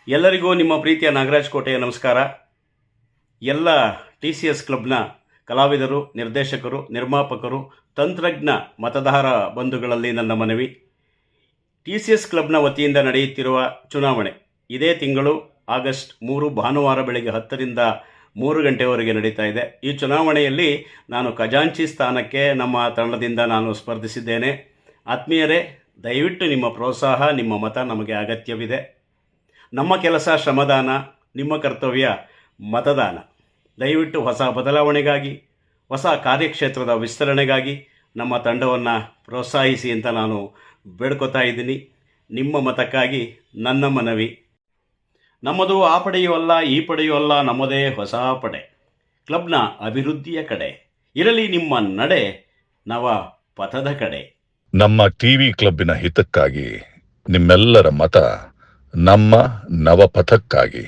ಎಲ್ಲರಿಗೂ ನಿಮ್ಮ ಪ್ರೀತಿಯ ನಾಗರಾಜ್ ಕೋಟೆಯ ನಮಸ್ಕಾರ. ಎಲ್ಲ TCS ಕ್ಲಬ್ನ ಕಲಾವಿದರು, ನಿರ್ದೇಶಕರು, ನಿರ್ಮಾಪಕರು, ತಂತ್ರಜ್ಞ ಮತದಾರ ಬಂಧುಗಳಲ್ಲಿ ನನ್ನ ಮನವಿ. TCS ಕ್ಲಬ್ನ ವತಿಯಿಂದ ನಡೆಯುತ್ತಿರುವ ಚುನಾವಣೆ ಇದೇ ತಿಂಗಳು ಆಗಸ್ಟ್ 3 ಭಾನುವಾರ ಬೆಳಗ್ಗೆ 10ರಿಂದ 3 ಗಂಟೆವರೆಗೆ ನಡೀತಾ ಇದೆ. ಈ ಚುನಾವಣೆಯಲ್ಲಿ ನಾನು ಖಜಾಂಚಿ ಸ್ಥಾನಕ್ಕೆ ನಮ್ಮ ತಂಡದಿಂದ ನಾನು ಸ್ಪರ್ಧಿಸಿದ್ದೇನೆ. ಆತ್ಮೀಯರೇ, ದಯವಿಟ್ಟು ನಿಮ್ಮ ಪ್ರೋತ್ಸಾಹ, ನಿಮ್ಮ ಮತ ನಮಗೆ ಅಗತ್ಯವಿದೆ. ನಮ್ಮ ಕೆಲಸ ಶ್ರಮದಾನ, ನಿಮ್ಮ ಕರ್ತವ್ಯ ಮತದಾನ. ದಯವಿಟ್ಟು ಹೊಸ ಬದಲಾವಣೆಗಾಗಿ, ಹೊಸ ಕಾರ್ಯಕ್ಷೇತ್ರದ ವಿಸ್ತರಣೆಗಾಗಿ ನಮ್ಮ ತಂಡವನ್ನು ಪ್ರೋತ್ಸಾಹಿಸಿ ಅಂತ ನಾನು ಬೇಡ್ಕೋತಾ ಇದ್ದೀನಿ. ನಿಮ್ಮ ಮತಕ್ಕಾಗಿ ನನ್ನ ಮನವಿ. ನಮ್ಮದು ಆ ಪಡೆಯೂ ಅಲ್ಲ, ಈ ಪಡೆಯೂ ಅಲ್ಲ, ನಮ್ಮದೇ ಹೊಸ ಪಡೆ, ಕ್ಲಬ್ನ ಅಭಿವೃದ್ಧಿಯ ಕಡೆ. ಇರಲಿ ನಿಮ್ಮ ನಡೆ ನವ ಪಥದ ಕಡೆ. ನಮ್ಮ ಟಿವಿ ಕ್ಲಬ್ಬಿನ ಹಿತಕ್ಕಾಗಿ ನಿಮ್ಮೆಲ್ಲರ ಮತ ನಮ್ಮ ನವಪಥಕ್ಕಾಗಿ.